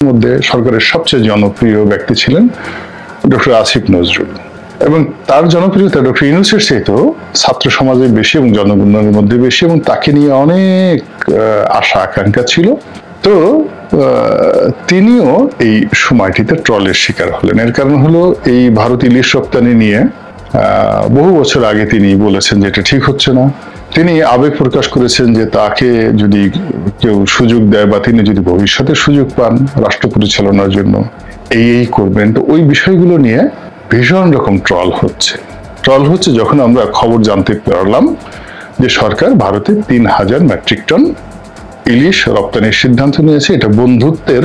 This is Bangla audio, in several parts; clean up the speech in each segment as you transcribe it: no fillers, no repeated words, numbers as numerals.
মধ্যে সরকারের সবচেয়ে জনপ্রিয় ব্যক্তি ছিলেন ডক্টর আসিফ নজরুল, এবং তার জনপ্রিয়তা ডক্টর ইউনূসের চাইতেও ছাত্র সমাজে বেশি এবং জনগণের মধ্যে বেশি, এবং তাকে নিয়ে অনেক আশা আকাঙ্ক্ষা ছিল। তো তিনিও এই সময়টিতে ট্রলের শিকার হলেন। এর কারণ হলো এই ভারত ইলিশ রপ্তানি নিয়ে বহু বছর আগে তিনি বলেছেন যে এটা ঠিক হচ্ছে না। তিনি আবেগ প্রকাশ করেছেন যে তাকে যদি কেউ সুযোগ দেয় বা তিনি যদি ভবিষ্যতে সুযোগ পান রাষ্ট্র পরিচালনার জন্য এই করবেন। তো ওই বিষয়গুলো নিয়ে ভীষণ রকম ট্রল হচ্ছে যখন আমরা খবর জানতে পারলাম যে সরকার ভারতে ৩,০০০ মেট্রিক টন ইলিশ রপ্তানির সিদ্ধান্ত নিয়েছে। এটা বন্ধুত্বের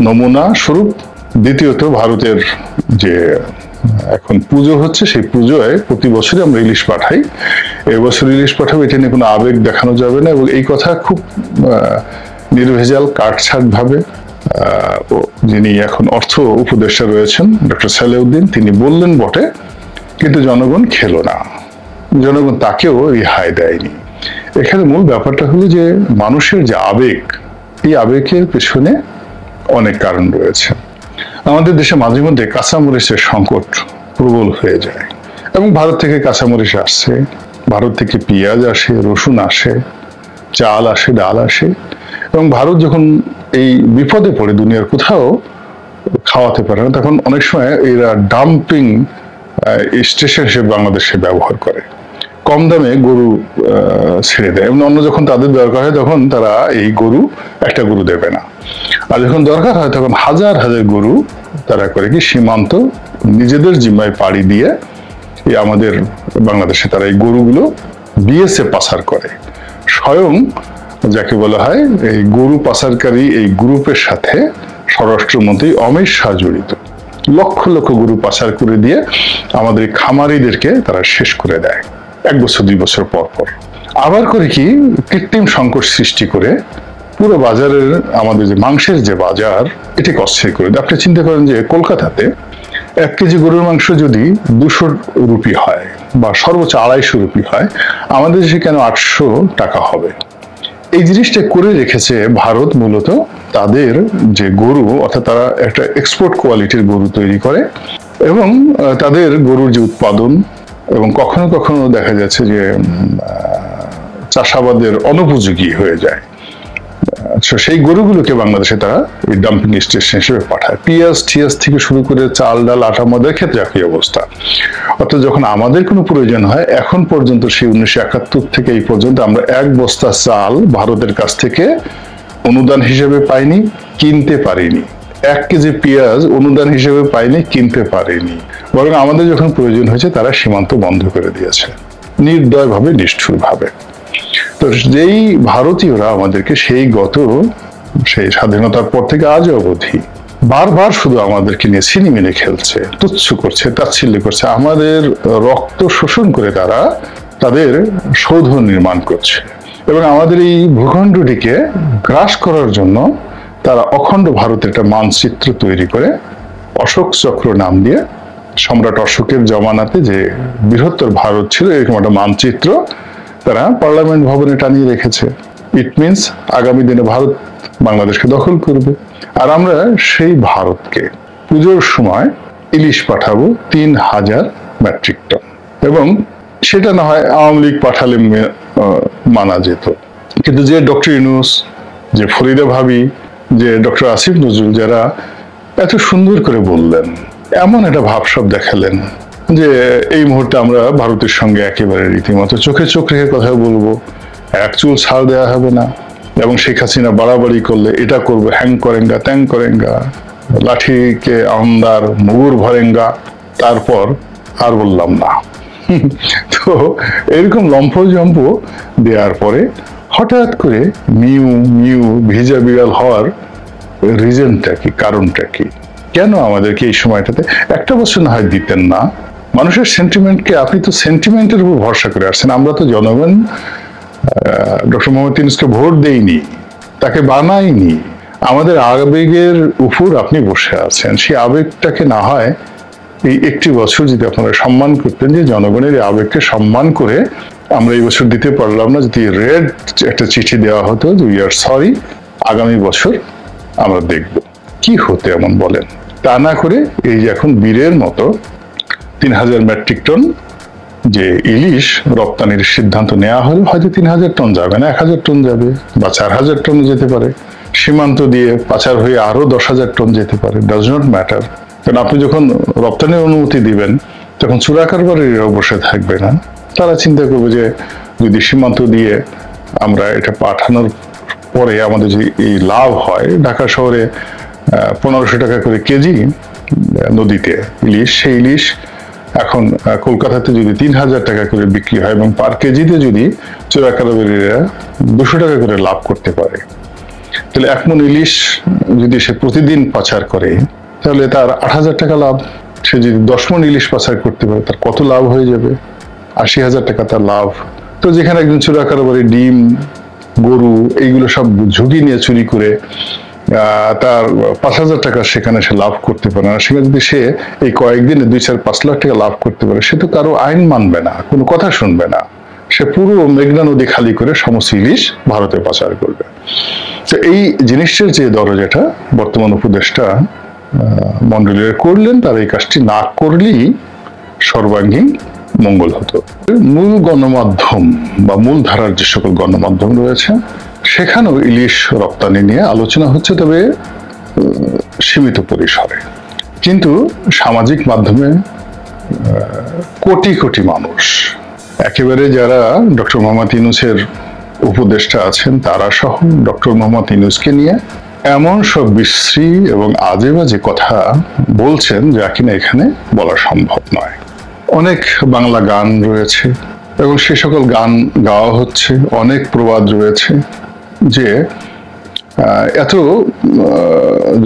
নমুনা স্বরূপ। দ্বিতীয়ত, ভারতের যে এখন পুজো হচ্ছে, সেই পুজোয় প্রতি বছরই আমরা ইলিশ পাঠাই। এবছর ইলিশ পাঠাবো, এটা নিয়ে কোনো আবেগ দেখানো যাবে না। এবং এই কথা খুব নির্ভেজাল কাটছাট ভাবে যিনি এখন অর্থ উপদেষ্টা রয়েছেন ডক্টর সালেউদ্দিন, তিনি বললেন বটে, কিন্তু জনগণ খেলো না, জনগণ তাকেও রেহাই দেয়নি। এখানে মূল ব্যাপারটা হলো যে মানুষের যে আবেগ, এই আবেগের পেছনে অনেক কারণ রয়েছে। আমাদের দেশে মাঝে মধ্যে কাঁচামরিচের সংকট প্রবল হয়ে যায়, এবং ভারত থেকে কাঁচামরিচ আসছে, ভারত থেকে পেঁয়াজ আসে, রসুন আসে, চাল আসে, ডাল আসে। এবং ভারত যখন এই বিপদে পড়ে দুনিয়ার কোথাও খাওয়াতে পারে না, তখন অনেক সময় এরা ডাম্পিং স্টেশন হিসেবে বাংলাদেশে ব্যবহার করে, কম দামে গরু ছেড়ে দেয়। এবং অন্য যখন তাদের দরকার হয় তখন তারা এই একটা গরু দেবে না, আর যখন দরকার হয় তখন হাজার হাজার গরু তারা করে কি সীমান্ত নিজেদের জিম্মায় পাড়ি দিয়ে আমাদের বাংলাদেশে তারা এই গরুগুলো বিএসএ পাচার করে। স্বয়ং যাকে বলা হয় এই গরু পাচারকারী এই গ্রুপের সাথে স্বরাষ্ট্রমন্ত্রী অমিত শাহ জড়িত। লক্ষ লক্ষ গরু পাচার করে দিয়ে আমাদের খামারিদেরকে তারা শেষ করে দেয় 1 বছর 2 বছর পর পর। আবার করে কি কৃত্রিম সংকট সৃষ্টি করে পুরো বাজারের আমাদের যে মাংসের যে বাজার, এটাকে অস্থির করে দেয়। আপনি চিন্তা করেন যে কলকাতাতে 1 কেজি গরুর মাংস যদি 200 রুপি হয় বা সর্বোচ্চ 250 রুপি হয়, আমাদের দেশে কেন 800 টাকা হবে? এই জিনিসটা করে রেখেছে ভারত মূলত তাদের যে গরু, অর্থাৎ তারা একটা এক্সপোর্ট কোয়ালিটির গরু তৈরি করে, এবং তাদের গরুর যে উৎপাদন, এবং কখনো কখনো দেখা যাচ্ছে যে চাষাবাদের অনুপযোগী হয়ে যায়, সেই গরুগুলোকে বাংলাদেশে তারা এই ডাম্পিং স্টেশন হিসেবে পাঠায়। পেঁয়াজ টিয়াজ থেকে শুরু করে চাল ডাল আটা মদের ক্ষেত্রে একই অবস্থা। অর্থাৎ যখন আমাদের কোনো প্রয়োজন হয়, এখন পর্যন্ত সেই 1971 থেকে এই পর্যন্ত আমরা 1 বস্তা চাল ভারতের কাছ থেকে অনুদান হিসেবে পাইনি, কিনতে পারিনি। 1 কেজি পেঁয়াজ অনুদান হিসেবে পাইনি, কিনতে পারিনি। বরং আমাদের যখন প্রয়োজন হয়েছে তারা সীমান্ত বন্ধ করে দিয়েছে, নির্দয়ভাবে, নিষ্ঠুরভাবে। তো যেই ভারতীয়রা আমাদেরকে সেই স্বাধীনতার পর থেকে আজ অবধি বারবার শুধু আমাদেরকে নিয়ে ছিনিমিনি খেলছে, তুচ্ছ করছে, তাচ্ছিল্য করছে, আমাদের রক্ত শোষণ করে তারা তাদের সৌধ নির্মাণ করছে, এবং আমাদের এই ভূখণ্ডটিকে গ্রাস করার জন্য তারা অখণ্ড ভারতের একটা মানচিত্র তৈরি করে অশোক চক্র নাম দিয়ে, সম্রাট অশোকের জমানাতে যে বৃহত্তর ভারত ছিল এরকম একটা মানচিত্র তারা পার্লামেন্ট ভবনে টানিয়ে রেখেছে। ইট মিনস আগামী দিনে ভারত বাংলাদেশকে দখল করবে, আর আমরা সেই ভারতকে পুজোর সময় ইলিশ পাঠাবো ৩,০০০ মেট্রিক টন। এবং সেটা না হয় আওয়ামী লীগ পাঠালে মানা যেত, কিন্তু যে ডক্টর ইউনূস, যে ফরিদা ভাবি, যে ডক্টর আসিফ নজরুল, যারা এত সুন্দর করে বললেন, এমন একটা ভাবসাব দেখালেন যে এই মুহূর্তে আমরা ভারতের সঙ্গে একেবারে রীতিমতো চোখে চোখ রেখে কথা বলবো, 1 চুল ছাড় দেওয়া হবে না, এবং শেখ হাসিনা বাড়াবাড়ি করলে এটা করবো, হ্যাং করেঙ্গা ত্যাং করেঙ্গা, লাঠিকে আন্দার মুগুর ভরেঙ্গা, তারপর আর বললাম না। তো এরকম লম্ফজম্প দেওয়ার পরে হঠাৎ করে মিউ মিউ ভিজা বিড়াল হওয়ার রিজনটা কি, কারণটা কি? কেন আমাদেরকে এই সময়টাতে 1 বছর না হয় দিতেন না? মানুষের সেন্টিমেন্টকে, আপনি তো সেন্টিমেন্টের উপর ভরসা করে আসছেন। আমরা তো জনগণ ডক্টর মোহাম্মদ ইউনূসকে ভোট দেইনি, তাকে বানাইনি, আমাদের আবেগের উপর আপনি বসে আছেন। সেই আবেগটাকে না হয় এই 1 বছর যদি আপনারা সম্মান করতেন, যে জনগণের এই আবেগকে সম্মান করে আমরা এই বছর দিতে পারলাম না, যদি রেড একটা চিঠি দেওয়া হতো যে উই আর সরি, আগামী বছর আমরা দেখব। কি হতে এমন বলেন? তা না করে এই যে এখন বীরের মতো 3000 মেট্রিক টন যে ইলিশ রপ্তানির সিদ্ধান্ত নেওয়া হলো, হয়তো 3000 টন যাবে না, 1000 টন যাবে বা 4000 টন যেতে পারে। সীমান্ত দিয়ে পাচার হয়ে আরো 10,000 টন যেতে পারে, ডাজ নট ম্যাটার। কারণ আপনি যখন রপ্তানির অনুমতি দিবেন তখন চোরা কারবারিরাও বসে থাকবে না। তারা চিন্তা করবে যে যদি সীমান্ত দিয়ে আমরা এটা পাঠানোর পরে আমাদের যে এই লাভ হয়, ঢাকা শহরে 1500 টাকা করে কেজি নদীতে ইলিশ, সেই ইলিশ এখন কলকাতাতে যদি 3000 টাকা করে বিক্রি হয় এবং পার কেজিতে যদি চোরা কারবারিরা 200 টাকা করে লাভ করতে পারে, তাহলে 1 মণ ইলিশ যদি সে প্রতিদিন পাচার করে তাহলে তার 8000 টাকা লাভ। সে যদি 10 মণ ইলিশ পাচার করতে পারে তার কত লাভ হয়ে যাবে? 80,000 টাকা তার লাভ। তো যেখানে একজন চোরা কারবারি ডিম, গরু এইগুলো সব ঝুঁকি নিয়ে চুরি করে তার 5,000 টাকা সেখানে সে লাভ করতে পারে না, সেখানে যদি সে এই কয়েকদিনে 2-4-5 লাখ টাকা লাভ করতে পারে, সে তো কারো আইন মানবে না, কোনো কথা শুনবে না। সে পুরো মেঘনা নদী খালি করে সমস্ত ইলিশ ভারতে পাচার করবে। তো এই জিনিসটার যে দরজাটা বর্তমান উপদেষ্টা মন্ডলীরা করলেন, তারা এই কাজটি না করলেই সর্বাঙ্গীন মঙ্গল হতো। মূল গণমাধ্যম বা মূল ধারার যে সকল গণমাধ্যম রয়েছে সেখানেও ইলিশ রপ্তানি নিয়ে আলোচনা হচ্ছে, তবে সীমিত পরিসরে। কিন্তু সামাজিক মাধ্যমে কোটি কোটি মানুষ, একেবারে যারা ডক্টর মোহাম্মদ ইউনূসের উপদেষ্টা আছেন তারা সহ ডক্টর মোহাম্মদ ইউনূসকে নিয়ে এমন সব বিশ্রী এবং আজে বাজে কথা বলছেন যা কিনা এখানে বলা সম্ভব নয়। অনেক বাংলা গান রয়েছে এবং সে সকল গান গাওয়া হচ্ছে, অনেক প্রবাদ রয়েছে যে এত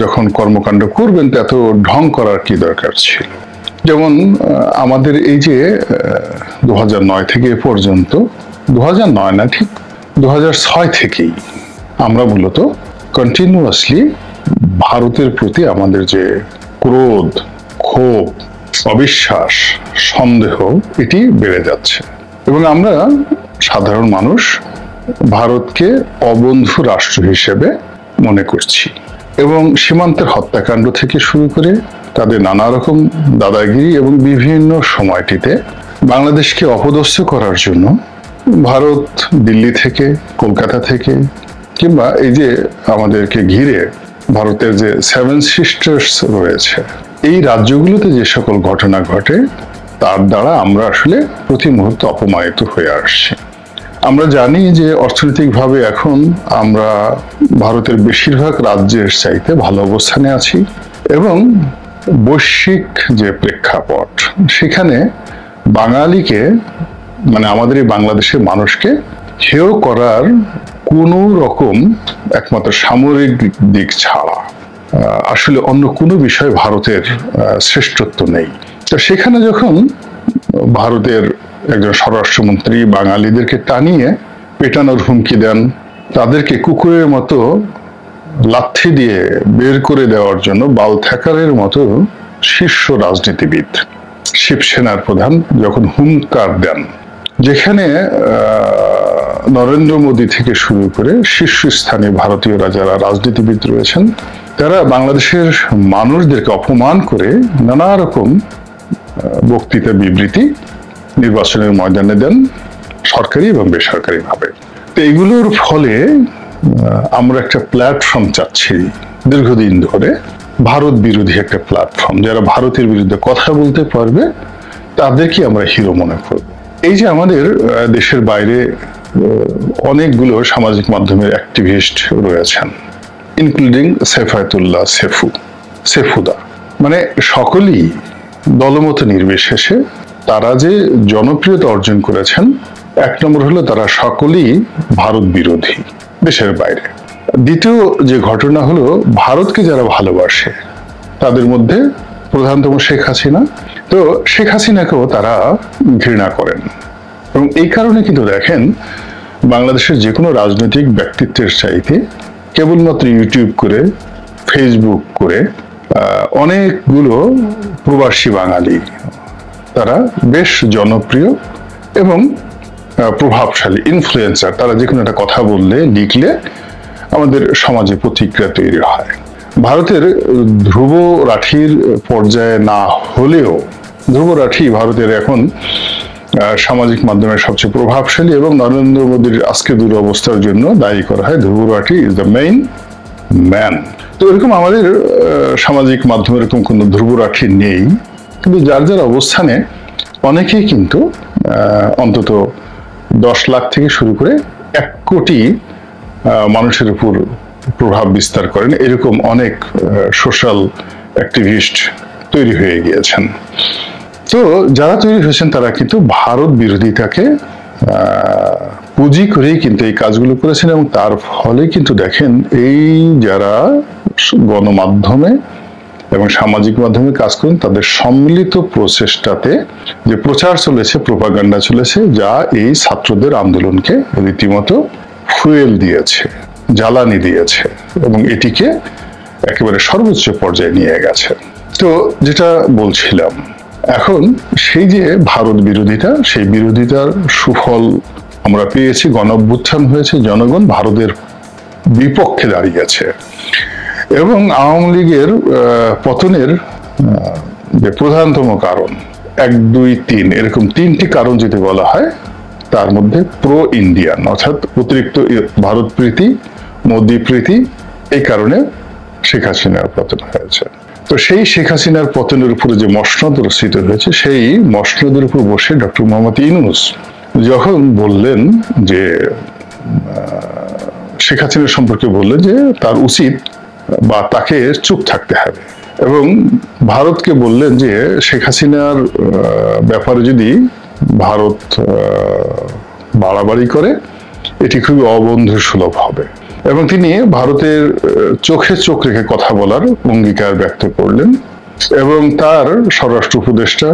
যখন কর্মকাণ্ড করবেন তো এত ঢং করার কি দরকার ছিল। যেমন আমাদের এই যে 2009 থেকে এ পর্যন্ত, 2009 না, ঠিক 2006 থেকেই আমরা মূলত কন্টিনিউয়াসলি ভারতের প্রতি আমাদের যে ক্রোধ, ক্ষোভ, অবিশ্বাস, সন্দেহ এটি বেড়ে যাচ্ছে এবং আমরা সাধারণ মানুষ ভারতকে অবন্ধু রাষ্ট্র হিসেবে মনে করছি এবং সীমান্তের হত্যাকাণ্ড থেকে শুরু করে তাদের নানা রকম দাদাগিরি এবং বিভিন্ন সময়টিতে বাংলাদেশকে অপদস্থ করার জন্য ভারত দিল্লি থেকে, কলকাতা থেকে, কিংবা এই যে আমাদেরকে ঘিরে ভারতের যে 7 সিস্টার্স রয়েছে, এই রাজ্যগুলোতে যে সকল ঘটনা ঘটে তার দ্বারা আমরা আসলে প্রতি মুহূর্তে অপমানিত হয়ে আসছি। আমরা জানি যে অর্থনৈতিকভাবে এখন আমরা ভারতের বেশিরভাগ রাজ্যের চাইতে ভালো অবস্থানে আছি এবং বৈশ্বিক যে প্রেক্ষাপট সেখানে বাঙালিকে, মানে আমাদের এই বাংলাদেশের মানুষকে হেয় করার কোনো রকম একমাত্র সামরিক দিক ছাড়া আসলে অন্য কোনো বিষয়ে ভারতের শ্রেষ্ঠত্ব নেই। তো সেখানে যখন ভারতের একজন স্বরাষ্ট্রমন্ত্রী বাঙালিদেরকে টানিয়ে পেটানোর হুমকি দেন, তাদেরকে কুকুরের মতো লাথি দিয়ে বের করে দেওয়ার জন্য বাল থ্যাকারের মতো শীর্ষ রাজনীতিবিদ শিবসেনার প্রধান যখন হুঙ্কার দেন, যেখানে নরেন্দ্র মোদী থেকে শুরু করে শীর্ষস্থানীয় ভারতীয়রা যারা রাজনীতিবিদ রয়েছেন তারা বাংলাদেশের মানুষদেরকে অপমান করে নানা রকম বক্তৃতা, বিবৃতি নির্বাচনের ময়দানে দেন, সরকারি এবং বেসরকারি ভাবে। তো এগুলোর ফলে আমরা একটা প্ল্যাটফর্ম চাচ্ছি দীর্ঘদিন ধরে, ভারত বিরোধী একটা প্ল্যাটফর্ম, যারা ভারতের বিরুদ্ধে কথা বলতে পারবে তাদেরকে আমরা হিরো মনে করব। এই যে আমাদের দেশের বাইরে অনেকগুলো সামাজিক মাধ্যমের অ্যাক্টিভিস্ট রয়েছেন, ইনক্লুডিং সেফায়েতুল্লাহ সেফুদা, মানে সকলেই দলমত নির্বিশেষে তারা যে জনপ্রিয়তা অর্জন করেছেন, 1 নম্বর হলো তারা সকলেই ভারত বিরোধী দেশের বাইরে। দ্বিতীয় যে ঘটনা হলো ভারতকে যারা ভালোবাসে তাদের মধ্যে প্রধানতম শেখ হাসিনা, তো শেখ হাসিনাকেও তারা ঘৃণা করেন এবং এই কারণে কিন্তু দেখেন বাংলাদেশের যে কোনো রাজনৈতিক ব্যক্তিত্বের চাইতে কেবলমাত্র ইউটিউব করে, ফেসবুক করে অনেকগুলো প্রবাসী বাঙালি তারা বেশ জনপ্রিয় এবং প্রভাবশালী ইনফ্লুয়েন্সার। তারা যে কোনো একটা কথা বললে, লিখলে আমাদের সমাজে প্রতিক্রিয়া তৈরি হয়। ভারতের ধ্রুব রাঠির পর্যায়ে না হলেও ধ্রুব রাঠি ভারতের এখন সামাজিক মাধ্যমের সবচেয়ে প্রভাবশালী, এবং নরেন্দ্র মোদীর আজকে দুরবস্থার জন্য দায়ী করা হয় Dhruv Rathee is the main man. তো এরকম আমাদের সামাজিক মাধ্যমে এরকম কোনো ধ্রুব রাঠি নেই, কিন্তু যার যার অবস্থানে অনেকেই কিন্তু অন্তত 10 লাখ থেকে শুরু করে 1 কোটি মানুষের উপর প্রভাব বিস্তার করেন, এরকম অনেক সোশ্যাল অ্যাক্টিভিস্ট তৈরি হয়ে গিয়েছেন। তো যারা তৈরি হয়েছেন তারা কিন্তু ভারত বিরোধিতাকে পুঁজি করেই কিন্তু এই কাজগুলো করেছেন, এবং তার ফলে কিন্তু দেখেন এই যারা গণমাধ্যমে এবং সামাজিক মাধ্যমে কাজ করেন তাদের সম্মিলিত প্রচেষ্টাতে যে প্রচার চলেছে, প্রোপাগান্ডা চলেছে, যা এই ছাত্রদের আন্দোলনকে রীতিমতো ফুয়েল দিয়েছে, জ্বালানি দিয়েছে, এবং এটিকে একেবারে সর্বোচ্চ পর্যায়ে নিয়ে গেছে। তো যেটা বলছিলাম, এখন সেই যে ভারত বিরোধিতা, সেই বিরোধিতার সুফল আমরা পেয়েছি, গণঅভ্যুত্থান হয়েছে, জনগণ ভারতের বিপক্ষে দাঁড়িয়েছে, এবং আওয়ামী লীগের পতনের যে প্রধানতম কারণ 1, 2, 3 এরকম 3টি কারণ যদি বলা হয়, তার মধ্যে প্রো ইন্ডিয়ান অর্থাৎ অতিরিক্ত ভারত প্রীতি, মোদী প্রীতি, এই কারণে শেখ হাসিনার পতন হয়েছে। তো সেই শেখ হাসিনার পতনের উপরে যে মসনদ রচিত হয়েছে, সেই মসনদের উপর বসে ডক্টর মোহাম্মদ ইউনূস যখন বললেন যে শেখ হাসিনা সম্পর্কে বললেন যে তার উচিত বা তাকে চুপ থাকতে হবে, এবং ভারতকে বললেন যে শেখ হাসিনার ব্যাপারে যদি ভারত বাড়াবাড়ি করে এটি খুবই অবন্ধু সুলভ হবে, এবং তিনি ভারতের চোখে চোখ রেখে কথা বলার অঙ্গীকার ব্যক্ত করলেন, এবং তার স্বরাষ্ট্র উপদেষ্টা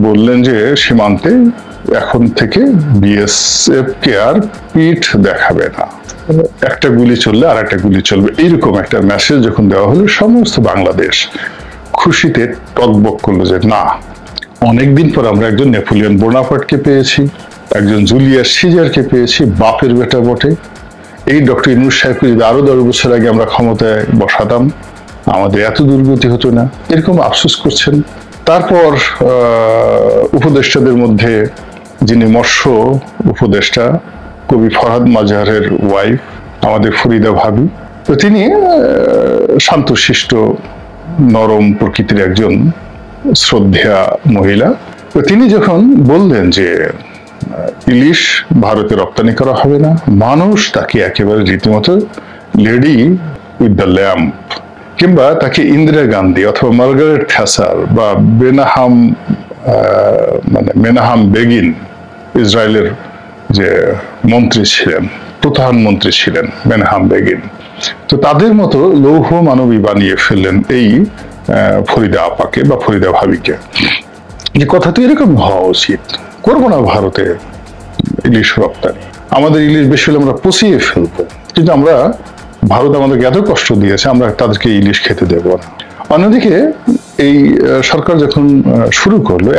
বললেন যে সীমান্তে এখন থেকে বিএসএফ কে আর পিঠ দেখাবে না, একটা গুলি চললে আর একটা গুলি চলবে, এইরকম একটা মেসেজ যখন দেওয়া হলো, সমস্ত বাংলাদেশ খুশিতে টকবক করলো যে না, অনেকদিন পর আমরা একজন নেপোলিয়ন বোনাপার্টকে পেয়েছি, একজন জুলিয়াস সিজারকে পেয়েছি, বাপের বেটা বটে। এই ডক্টর ইউনূস সাহেবকে যদি আরো 10 বছর আগে আমরা ক্ষমতায় বসাতাম, আমাদের এত দুর্গতি হতো না, এরকম আফসোস করছেন। তারপর উপদেষ্টাদের মধ্যে যিনি মৎস্য উপদেষ্টা, কবি ফরহাদ মাজাহারের ওয়াইফ, আমাদের ফরিদা ভাবি, তো তিনি শান্তশিষ্ট নরম প্রকৃতির একজন শ্রদ্ধেয়া মহিলা। তো তিনি যখন বললেন যে ইলিশ ভারতে রপ্তানি করা হবে না, মানুষ তাকে একেবারে রীতিমতো লেডি উইথ দ্য ল্যাম্প, কিংবা তাকে ইন্দিরা গান্ধী অথবা মার্গারেট থ্যাচার বা মেনাহাম বেগিন, ইসরায়েলের যে মন্ত্রী ছিলেন, প্রধানমন্ত্রী ছিলেন মেনাহাম বেগিন, তো তাদের মতো লৌহ মানবী বানিয়ে ফেললেন এই ফরিদা আপাকে বা ফরিদা ভাবিকে। যে কথা তো এরকম হওয়া উচিত, করবো না ভারতে ইলিশ রপ্তানি, আমাদের ইলিশ বেশি হলে আমরা পচিয়ে ফেলবো, কিন্তু আমরা ভারত আমাদেরকে এত কষ্ট দিয়েছে, আমরা তাদেরকে ইলিশ খেতে দেবো না। অন্যদিকে এই সরকার যখন শুরু করলো